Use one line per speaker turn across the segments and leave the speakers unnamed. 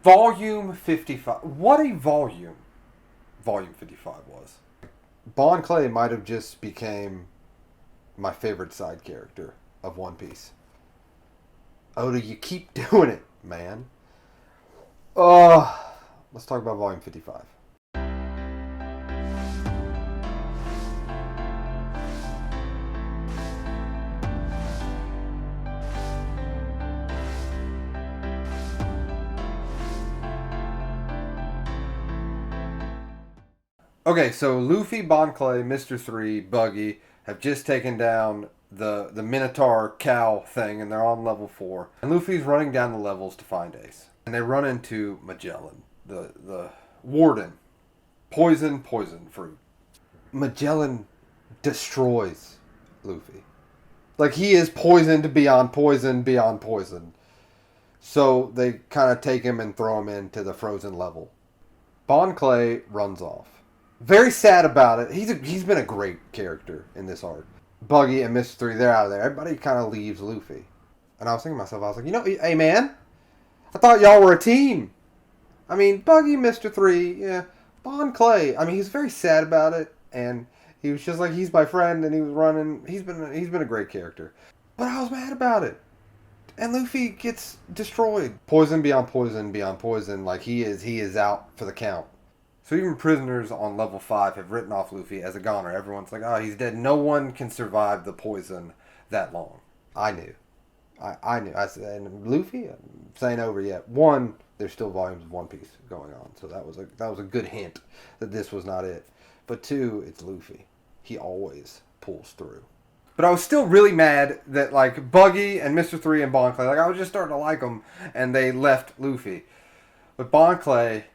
Volume 55. What a volume Volume 55 was. BonClay might have just became my favorite side character of One Piece. Oda, you keep doing it, man. Let's talk about Volume 55. Okay, so Luffy, BonClay, Mr. 3, Buggy have just taken down the Minotaur cow thing, and they're on level 4. And Luffy's running down the levels to find Ace. And they run into Magellan, the warden. Poison fruit. Magellan destroys Luffy. Like, he is poisoned beyond poison beyond poison. So they kind of take him and throw him into the frozen level. BonClay runs off. Very sad about it. He's been a great character in this arc. Buggy and Mr. 3, they're out of there. Everybody kind of leaves Luffy. And I was thinking to myself, I was like, hey man, I thought y'all were a team. I mean, Buggy, Mr. 3, yeah. BonClay, I mean, he's very sad about it. And he was just like, he's my friend, and he was running. He's been a great character. But I was mad about it. And Luffy gets destroyed. Poison beyond poison beyond poison. Like, he is out for the count. So even prisoners on level 5 have written off Luffy as a goner. Everyone's like, oh, he's dead. No one can survive the poison that long. I knew. I knew. I said, and Luffy, this ain't over yet. One, there's still volumes of One Piece going on. So that was a good hint that this was not it. But two, it's Luffy. He always pulls through. But I was still really mad that, like, Buggy and Mr. 3 and BonClay, like, I was just starting to like them, and they left Luffy. But BonClay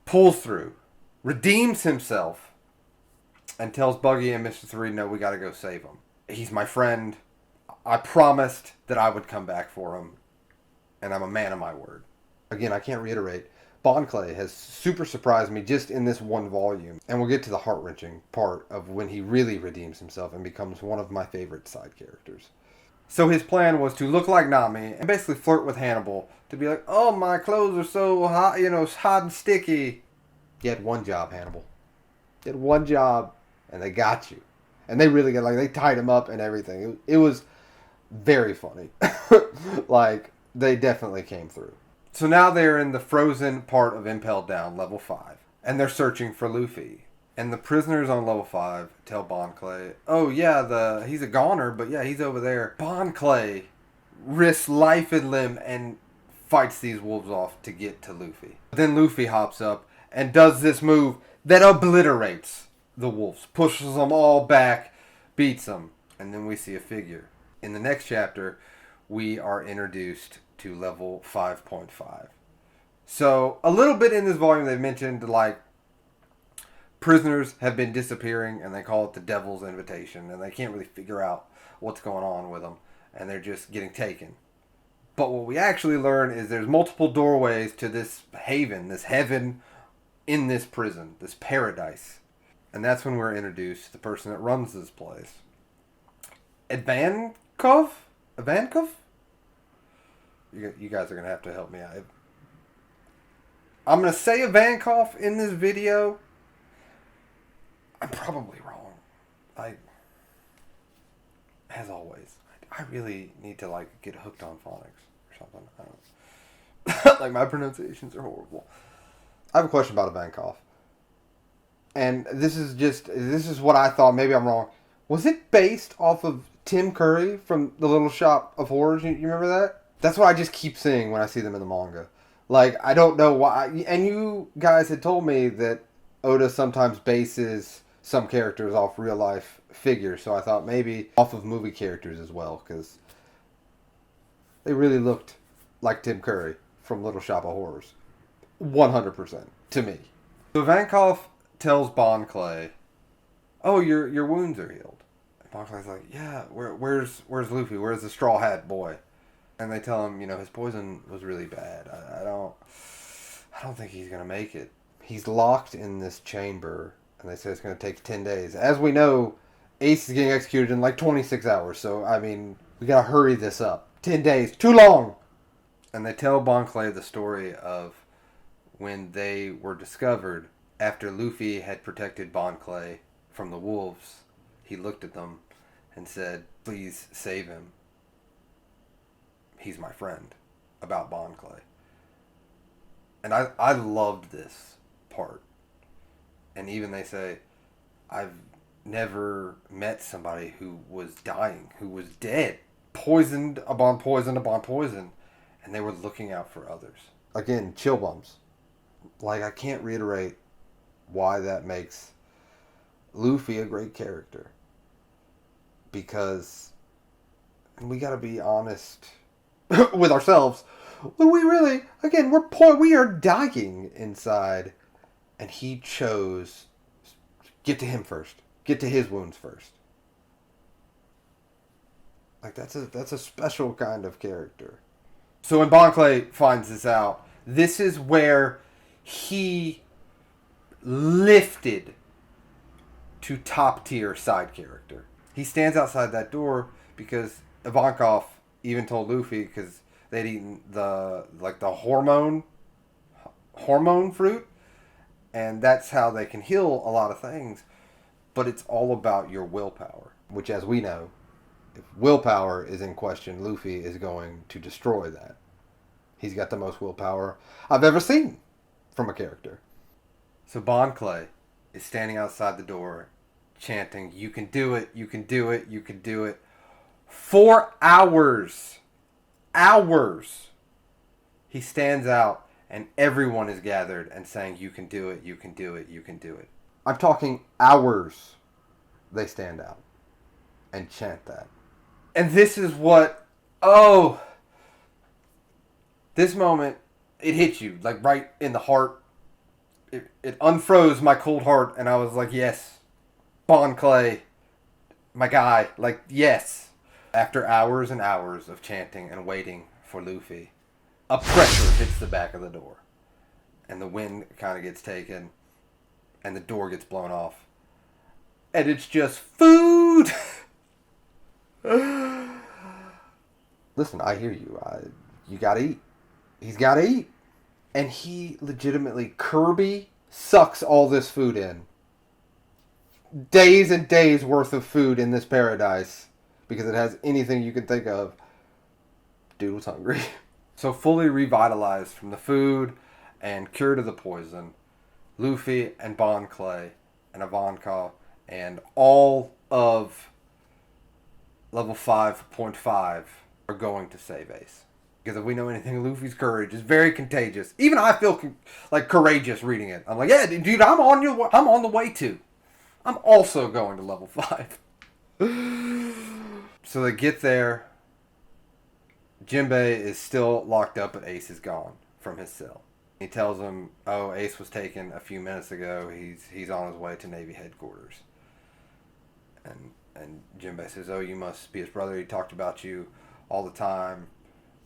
pulls through, redeems himself, and tells Buggy and Mr. 3, no, we gotta go save him. He's my friend. I promised that I would come back for him, and I'm a man of my word. Again, I can't reiterate, BonClay has super surprised me just in this one volume, and we'll get to the heart-wrenching part of when he really redeems himself and becomes one of my favorite side characters. So his plan was to look like Nami and basically flirt with Hannibal to be like, oh, my clothes are so hot, hot and sticky. You had one job, Hannibal. You had one job, and they got you. And they really got, like, they tied him up and everything. It was very funny. Like, they definitely came through. So now they're in the frozen part of Impel Down, level 5. And they're searching for Luffy. And the prisoners on level 5 tell BonClay, oh yeah, he's a goner, but yeah, he's over there. BonClay risks life and limb and fights these wolves off to get to Luffy. Then Luffy hops up and does this move that obliterates the wolves. Pushes them all back, beats them. And then we see a figure. In the next chapter, we are introduced to level 5.5. So, a little bit in this volume they mentioned, like, prisoners have been disappearing, and they call it the Devil's Invitation, and they can't really figure out what's going on with them, and they're just getting taken. But what we actually learn is there's multiple doorways to this haven, this heaven in this prison, this paradise. And that's when we're introduced to the person that runs this place. Ivankov? You guys are going to have to help me out. I'm going to say Ivankov in this video. I'm probably wrong. As always, I really need to, like, get hooked on phonics or something. I don't like, my pronunciations are horrible. I have a question about Ivankov. And this is what I thought. Maybe I'm wrong. Was it based off of Tim Curry from The Little Shop of Horrors? You remember that? That's what I just keep seeing when I see them in the manga. Like, I don't know why. And you guys had told me that Oda sometimes bases some characters off real life figures. So I thought maybe off of movie characters as well. Because they really looked like Tim Curry from Little Shop of Horrors. 100% to me. So Ivankov tells BonClay, oh, your wounds are healed. And BonClay's like, yeah, where's Luffy? Where's the Straw Hat Boy? And they tell him, his poison was really bad. I don't think he's going to make it. He's locked in this chamber, and they say it's going to take 10 days. As we know, Ace is getting executed in like 26 hours. So, I mean, we got to hurry this up. 10 days. Too long. And they tell BonClay the story of when they were discovered after Luffy had protected BonClay from the wolves. He looked at them and said, "Please save him. He's my friend," about BonClay. And I loved this part. And even they say, I've never met somebody who was dying, who was dead, poisoned upon poison upon poison, and they were looking out for others. Again, chill bumps. Like, I can't reiterate why that makes Luffy a great character. Because, and we gotta be honest with ourselves, when we really, again, we are dying inside, and he chose, get to him first. Get to his wounds first. Like, that's a special kind of character. So when BonClay finds this out, this is where he lifted to top tier side character. He stands outside that door because Ivankov even told Luffy, because they'd eaten the hormone fruit, and that's how they can heal a lot of things. But it's all about your willpower, which, as we know, if willpower is in question, Luffy is going to destroy that. He's got the most willpower I've ever seen from a character. So BonClay is standing outside the door chanting, "You can do it, you can do it, you can do it." 4 hours. Hours. He stands out and everyone is gathered and saying, "You can do it, you can do it, you can do it." I'm talking hours they stand out and chant that. And this is what, this moment, it hit you, like right in the heart. It unfroze my cold heart, and I was like, yes, BonClay, my guy, like, yes. After hours and hours of chanting and waiting for Luffy, a pressure hits the back of the door. And the wind kind of gets taken, and the door gets blown off. And it's just food! Listen, I hear you. You gotta eat. He's gotta eat. And he legitimately, Kirby sucks all this food in. Days and days worth of food in this paradise. Because it has anything you can think of. Dude was hungry. So fully revitalized from the food and cured of the poison, Luffy and BonClay and Ivankov and all of level 5.5 are going to save Ace. Because if we know anything, Luffy's courage is very contagious. Even I feel like courageous reading it. I'm like, yeah, dude, I'm on the way to. I'm also going to level 5. So they get there. Jinbei is still locked up, but Ace is gone from his cell. He tells him, "Oh, Ace was taken a few minutes ago. He's on his way to Navy headquarters." And Jinbei says, "Oh, you must be his brother. He talked about you all the time.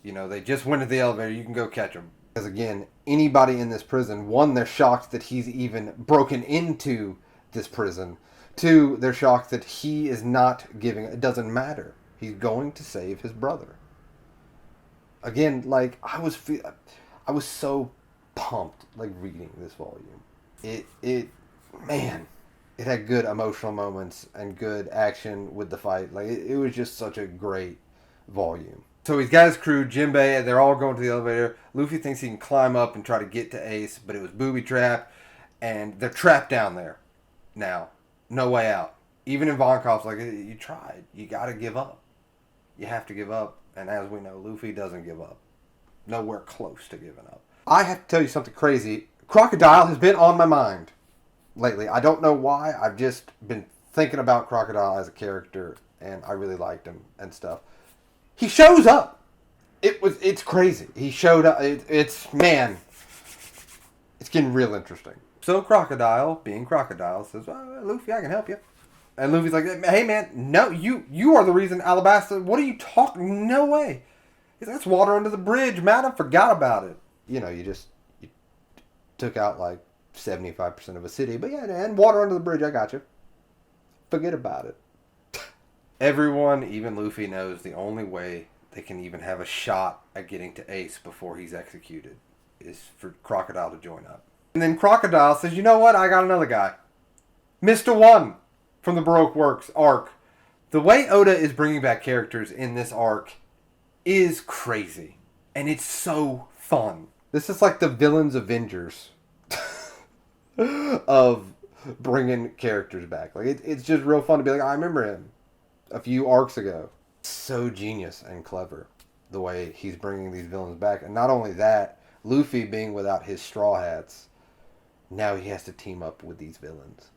You know, they just went to the elevator. You can go catch him." Because again, anybody in this prison, one, they're shocked that he's even broken into this prison. Two, they're shocked that he is not giving. It doesn't matter. He's going to save his brother. Again, like, I was so pumped, like, reading this volume. It had good emotional moments and good action with the fight. Like, it was just such a great volume. So he's got his crew, Jinbei, and they're all going to the elevator. Luffy thinks he can climb up and try to get to Ace, but it was booby-trapped, and they're trapped down there now. No way out. Even Ivankov's like, you tried. You got to give up. You have to give up. And as we know, Luffy doesn't give up. Nowhere close to giving up. I have to tell you something crazy. Crocodile has been on my mind lately. I don't know why. I've just been thinking about Crocodile as a character, and I really liked him and stuff. He shows up. It's crazy. He showed up. It's getting real interesting. So Crocodile, being Crocodile, says, "Luffy, I can help you." And Luffy's like, "Hey man, no, you are the reason Alabasta, what are you talking? No way." He's like, "That's water under the bridge, man. I forgot about it." You know, you took out like 75% of a city, but yeah, and water under the bridge, I got you. Forget about it. Everyone, even Luffy, knows the only way they can even have a shot at getting to Ace before he's executed is for Crocodile to join up. And then Crocodile says, you know what? I got another guy. Mr. One from the Baroque Works arc. The way Oda is bringing back characters in this arc is crazy. And it's so fun. This is like the Villains Avengers of bringing characters back. Like it's just real fun to be like, I remember him a few arcs ago. So genius and clever the way he's bringing these villains back. And not only that, Luffy being without his straw hats, now he has to team up with these villains.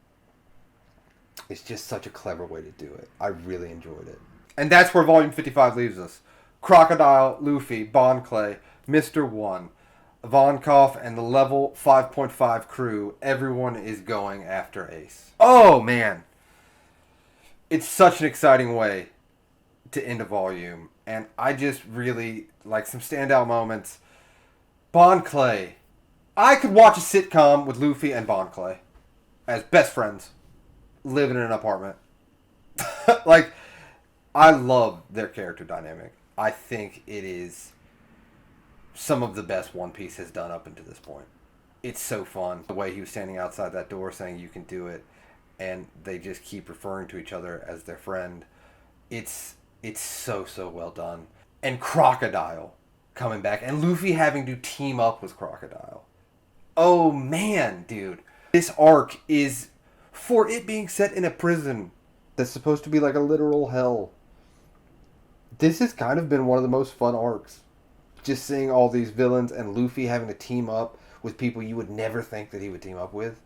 It's just such a clever way to do it. I really enjoyed it. And that's where Volume 55 leaves us. Crocodile, Luffy, BonClay, Mr. One, Ivankov, and the level 5.5 crew. Everyone is going after Ace. Oh, man. It's such an exciting way to end a volume. And I just really like some standout moments. BonClay. I could watch a sitcom with Luffy and BonClay as best friends living in an apartment. Like, I love their character dynamic. I think it is some of the best One Piece has done up until this point. It's so fun. The way he was standing outside that door saying you can do it, and they just keep referring to each other as their friend. It's so well done. And Crocodile coming back, and Luffy having to team up with Crocodile. Oh man, dude. This arc is, for it being set in a prison that's supposed to be like a literal hell, this has kind of been one of the most fun arcs. Just seeing all these villains and Luffy having to team up with people you would never think that he would team up with.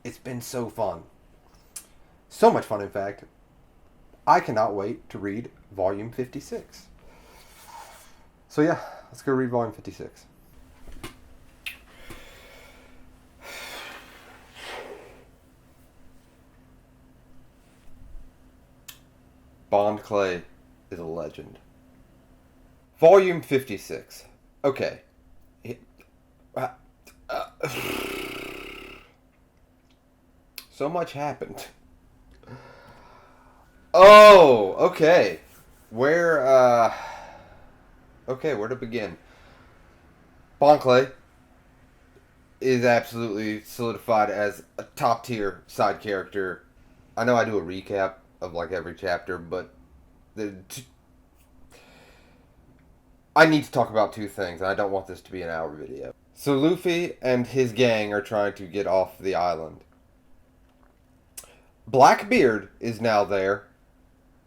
It's been so fun. So much fun, in fact. I cannot wait to read Volume 56. So yeah, let's go read Volume 56. BonClay is a legend. Volume 56. Okay. So much happened. Oh, okay. Where to begin? BonClay is absolutely solidified as a top tier side character. I know I do a recap of like every chapter, but I need to talk about two things, and I don't want this to be an hour video. So Luffy and his gang are trying to get off the island. Blackbeard is now there.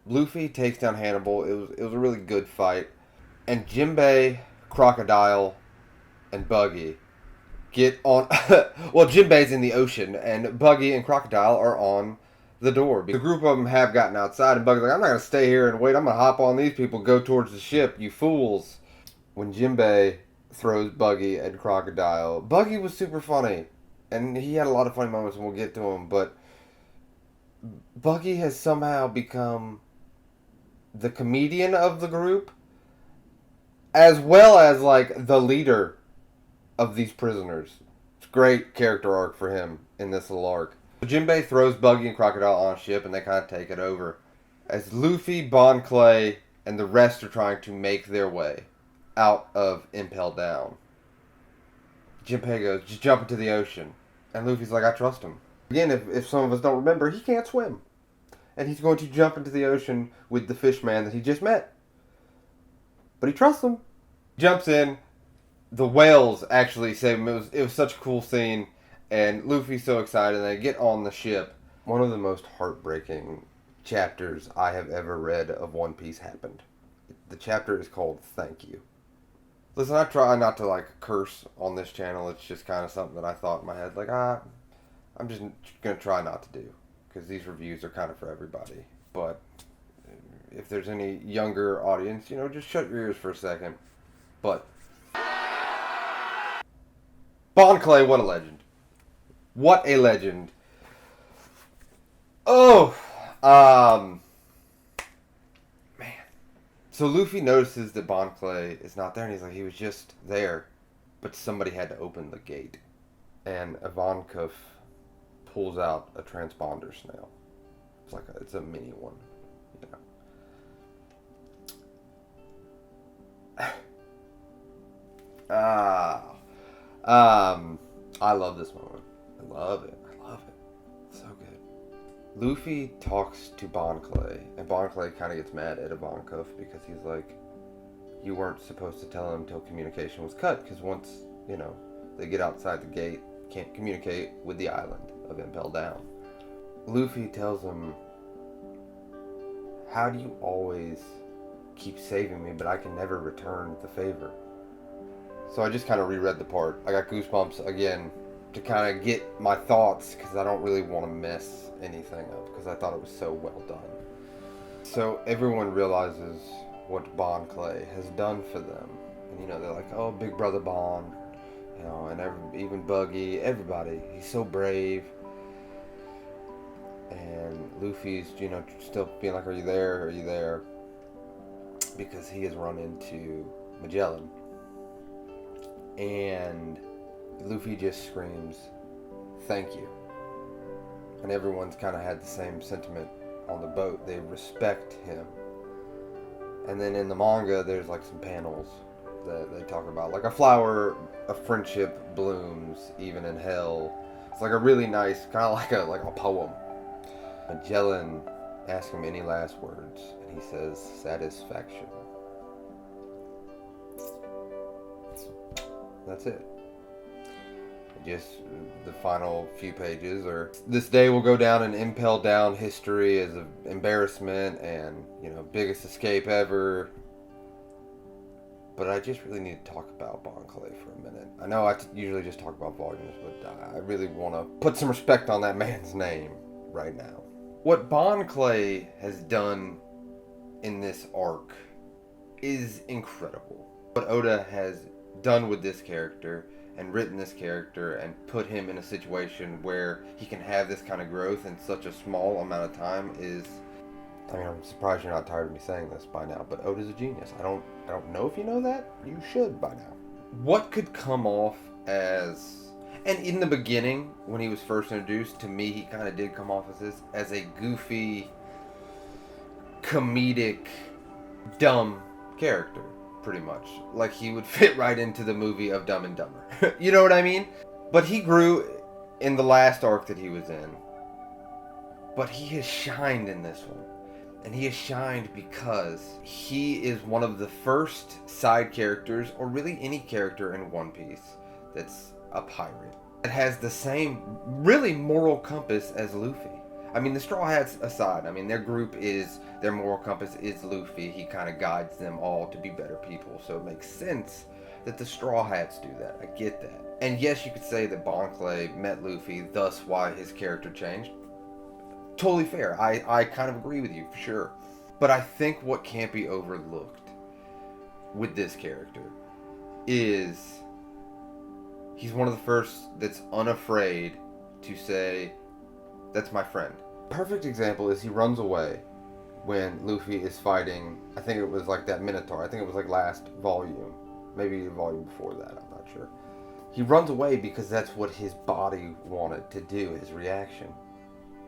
Luffy takes down Hannibal. It was a really good fight. And Jinbei, Crocodile, and Buggy get on... well, Jinbei's in the ocean, and Buggy and Crocodile are on the door. The group of them have gotten outside, and Buggy's like, I'm not going to stay here and wait. I'm going to hop on these people, go towards the ship, you fools. When Jinbei throws Buggy and Crocodile, Buggy was super funny, and he had a lot of funny moments, and we'll get to him, but Buggy has somehow become the comedian of the group, as well as like the leader of these prisoners. It's a great character arc for him in this little arc. Jinbei throws Buggy and Crocodile on a ship, and they kind of take it over as Luffy, BonClay, and the rest are trying to make their way out of Impel Down. Jinbei goes, just jump into the ocean. And Luffy's like, I trust him. Again, if some of us don't remember, he can't swim. And he's going to jump into the ocean with the fish man that he just met. But he trusts him. Jumps in. The whales actually save him. It was such a cool scene. And Luffy's so excited. And they get on the ship. One of the most heartbreaking chapters I have ever read of One Piece happened. The chapter is called Thank You. Listen, I try not to like curse on this channel. It's just kind of something that I thought in my head. Like, I'm just going to try not to do. Because these reviews are kind of for everybody. But if there's any younger audience, just shut your ears for a second. But BonClay, what a legend. What a legend. Oh, man. So Luffy notices that BonClay is not there, and he's like, he was just there, but somebody had to open the gate. And Ivankov pulls out a transponder snail. It's a mini one, Ah. I love this moment. I love it. I love it. So good. Luffy talks to BonClay, and BonClay kind of gets mad at Ivankov because he's like, you weren't supposed to tell him until communication was cut, because once, they get outside the gate, can't communicate with the island of Impel Down. Luffy tells him, how do you always keep saving me, but I can never return the favor? So I just kind of reread the part. I got goosebumps again to kind of get my thoughts, because I don't really want to mess anything up, because I thought it was so well done. So everyone realizes what BonClay has done for them. And, they're like, oh, big brother Bon, and even Buggy, everybody. He's so brave. And Luffy's, still being like, are you there? Are you there? Because he has run into Magellan. And Luffy just screams, thank you. And everyone's kind of had the same sentiment on the boat. They respect him. And then in the manga, there's like some panels that they talk about. Like a flower of friendship blooms even in hell. It's like a really nice, kind of like a poem. Magellan asks him any last words, and he says, satisfaction. That's it. Just the final few pages are, this day will go down in Impel Down history as an embarrassment and, biggest escape ever. But I just really need to talk about BonClay for a minute. I know I usually just talk about volumes, but I really want to put some respect on that man's name right now. What BonClay has done in this arc is incredible. What Oda has done with this character and written this character and put him in a situation where he can have this kind of growth in such a small amount of time is, I'm surprised you're not tired of me saying this by now, but Oda's a genius. I don't know if you know that. You should by now. What could come off as, and in the beginning when he was first introduced, to me he kind of did come off as a goofy, comedic, dumb character. Pretty much. Like he would fit right into the movie of Dumb and Dumber. You know what I mean? But he grew in the last arc that he was in. But he has shined in this one. And he has shined because he is one of the first side characters, or really any character in One Piece, that's a pirate. It has the same, really, moral compass as Luffy. The Straw Hats aside, their moral compass is Luffy. He kind of guides them all to be better people. So it makes sense that the Straw Hats do that. I get that. And yes, you could say that BonClay met Luffy, thus why his character changed. Totally fair. I kind of agree with you, for sure. But I think what can't be overlooked with this character is he's one of the first that's unafraid to say, that's my friend. Perfect example is he runs away when Luffy is fighting, I think it was like that Minotaur. I think it was like last volume. Maybe a volume before that, I'm not sure. He runs away because that's what his body wanted to do, his reaction.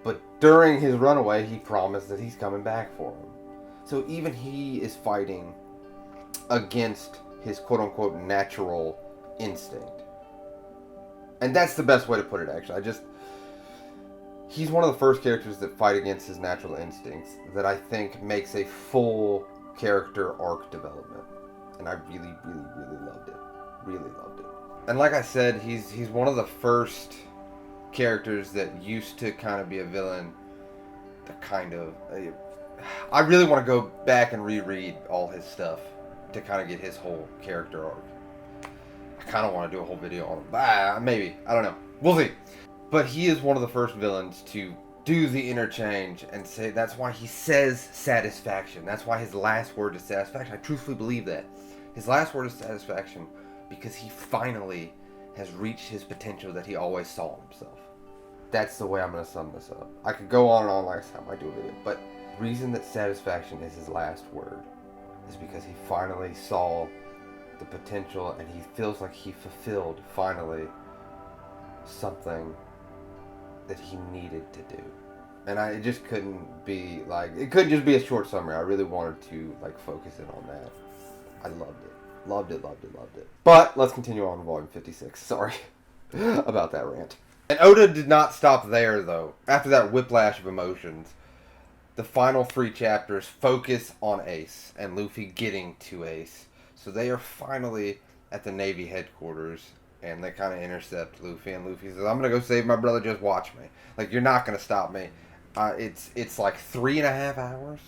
But during his runaway, he promised that he's coming back for him. So even he is fighting against his quote-unquote natural instinct. And that's the best way to put it, actually. He's one of the first characters that fight against his natural instincts that I think makes a full character arc development. And I really, really, really loved it. Really loved it. And like I said, he's one of the first characters that used to kind of be a villain. I really want to go back and reread all his stuff to kind of get his whole character arc. I kind of want to do a whole video on him. Maybe. I don't know. We'll see. But he is one of the first villains to do the interchange and say, that's why he says satisfaction. That's why his last word is satisfaction. I truthfully believe that. His last word is satisfaction because he finally has reached his potential that he always saw in himself. That's the way I'm going to sum this up. I could go on and on like I said, I might do a video. But the reason that satisfaction is his last word is because he finally saw the potential and he feels like he fulfilled, finally, something that he needed to do. And it just couldn't be it couldn't just be a short summary. I really wanted to focus in on that. I loved it. Loved it, loved it, loved it. But let's continue on to volume 56. Sorry about that rant. And Oda did not stop there, though. After that whiplash of emotions, the final 3 chapters focus on Ace and Luffy getting to Ace. So they are finally at the Navy headquarters, and they kind of intercept Luffy, and Luffy says, I'm going to go save my brother, just watch me. Like, you're not going to stop me. It's like 3.5 hours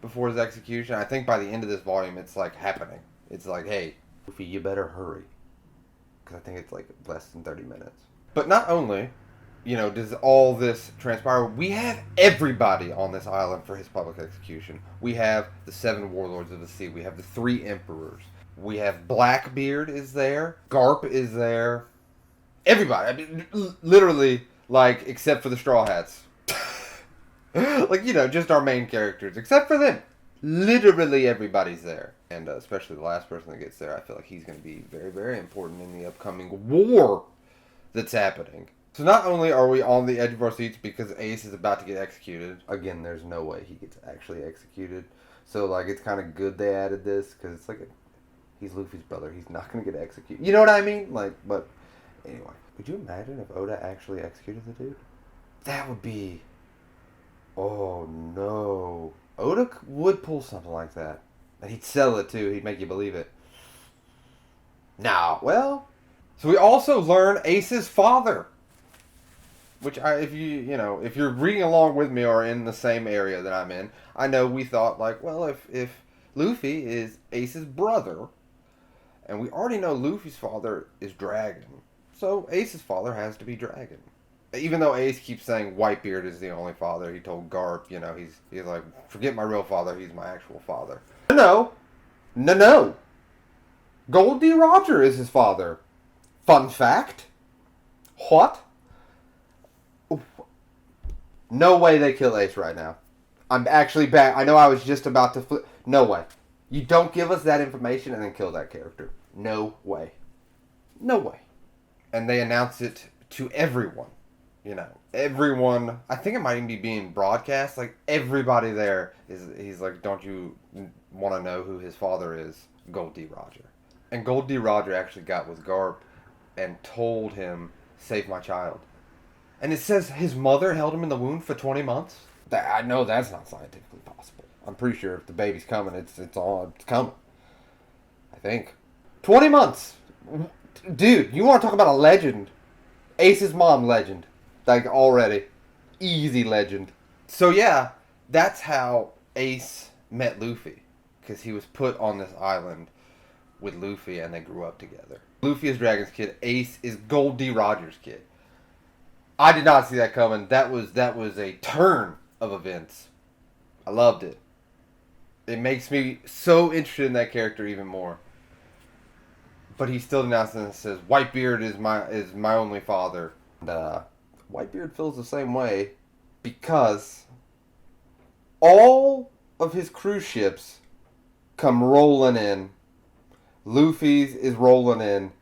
before his execution. I think by the end of this volume, it's like happening. It's like, hey, Luffy, you better hurry. Because I think it's like less than 30 minutes. But not only, does all this transpire, we have everybody on this island for his public execution. We have the 7 warlords of the sea. We have the 3 emperors. We have Blackbeard is there. Garp is there. Everybody. I mean, literally, like, except for the Straw Hats. Like, just our main characters. Except for them. Literally everybody's there. And especially the last person that gets there, I feel like he's going to be very, very important in the upcoming war that's happening. So not only are we on the edge of our seats because Ace is about to get executed. Again, there's no way he gets actually executed. So, like, it's kind of good they added this because it's like he's Luffy's brother. He's not going to get executed. You know what I mean? Like, but anyway. Would you imagine if Oda actually executed the dude? That would be... Oh, no. Oda would pull something like that. And he'd sell it, too. He'd make you believe it. Now, well... So we also learn Ace's father. Which, if you're reading along with me or in the same area that I'm in, I know we thought, like, well, if Luffy is Ace's brother, and we already know Luffy's father is Dragon, so Ace's father has to be Dragon. Even though Ace keeps saying Whitebeard is the only father, he told Garp, he's like, forget my real father, he's my actual father. No. Gold D. Roger is his father. Fun fact. What? No way they kill Ace right now. I'm actually back. I know I was just about to flip. No way. You don't give us that information and then kill that character. No way. No way. And they announce it to everyone. Everyone. I think it might even be being broadcast. Like, everybody there he's like, don't you want to know who his father is? Gold D. Roger. And Gold D. Roger actually got with Garp and told him, save my child. And it says his mother held him in the womb for 20 months. I know that's not scientifically possible. I'm pretty sure if the baby's coming, it's coming. I think. 20 months. Dude, you want to talk about a legend. Ace's mom legend. Like, already. Easy legend. So yeah, that's how Ace met Luffy. Because he was put on this island with Luffy and they grew up together. Luffy is Dragon's kid. Ace is Gold D. Roger's kid. I did not see that coming. That was a turn of events. I loved it. It makes me so interested in that character even more. But he still announced and says, Whitebeard is my only father. And Whitebeard feels the same way because all of his cruise ships come rolling in. Luffy's is rolling in.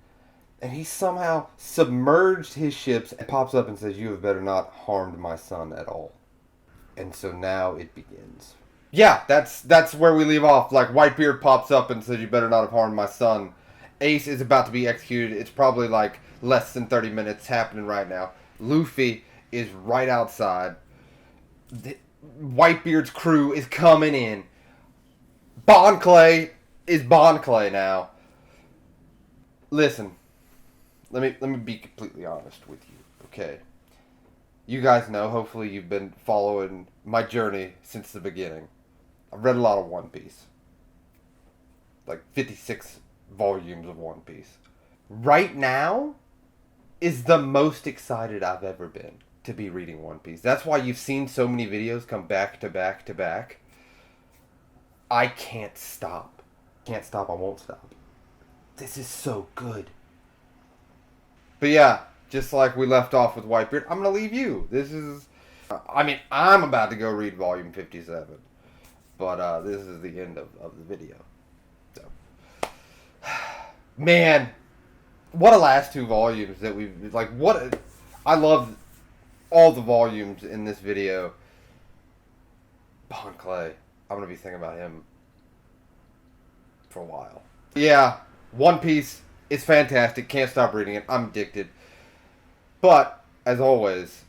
And he somehow submerged his ships and pops up and says, you have better not harmed my son at all. And so now it begins. Yeah, that's where we leave off. Like, Whitebeard pops up and says, you better not have harmed my son. Ace is about to be executed. It's probably like less than 30 minutes happening right now. Luffy is right outside. Whitebeard's crew is coming in. BonClay is BonClay now. Listen. Let me be completely honest with you, okay? You guys know, hopefully you've been following my journey since the beginning. I've read a lot of One Piece. Like 56 volumes of One Piece. Right now is the most excited I've ever been to be reading One Piece. That's why you've seen so many videos come back to back to back. I can't stop. Can't stop, I won't stop. This is so good. But yeah, just like we left off with Whitebeard, I'm going to leave you. I'm about to go read volume 57. But this is the end of the video. So, man, what a last 2 volumes that we've, I love all the volumes in this video. BonClay, I'm going to be thinking about him for a while. Yeah, One Piece is fantastic. Can't stop reading it. I'm addicted. But, as always,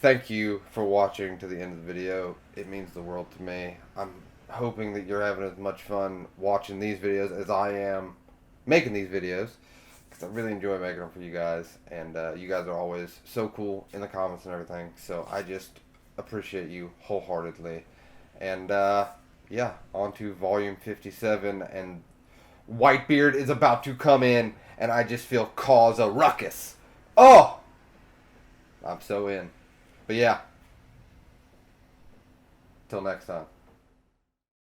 thank you for watching to the end of the video. It means the world to me. I'm hoping that you're having as much fun watching these videos as I am making these videos. Because I really enjoy making them for you guys. And you guys are always so cool in the comments and everything. So I just appreciate you wholeheartedly. And, yeah, on to volume 57. And Whitebeard is about to come in. And I just feel cause a ruckus. Oh! I'm so in. But yeah. Till next time.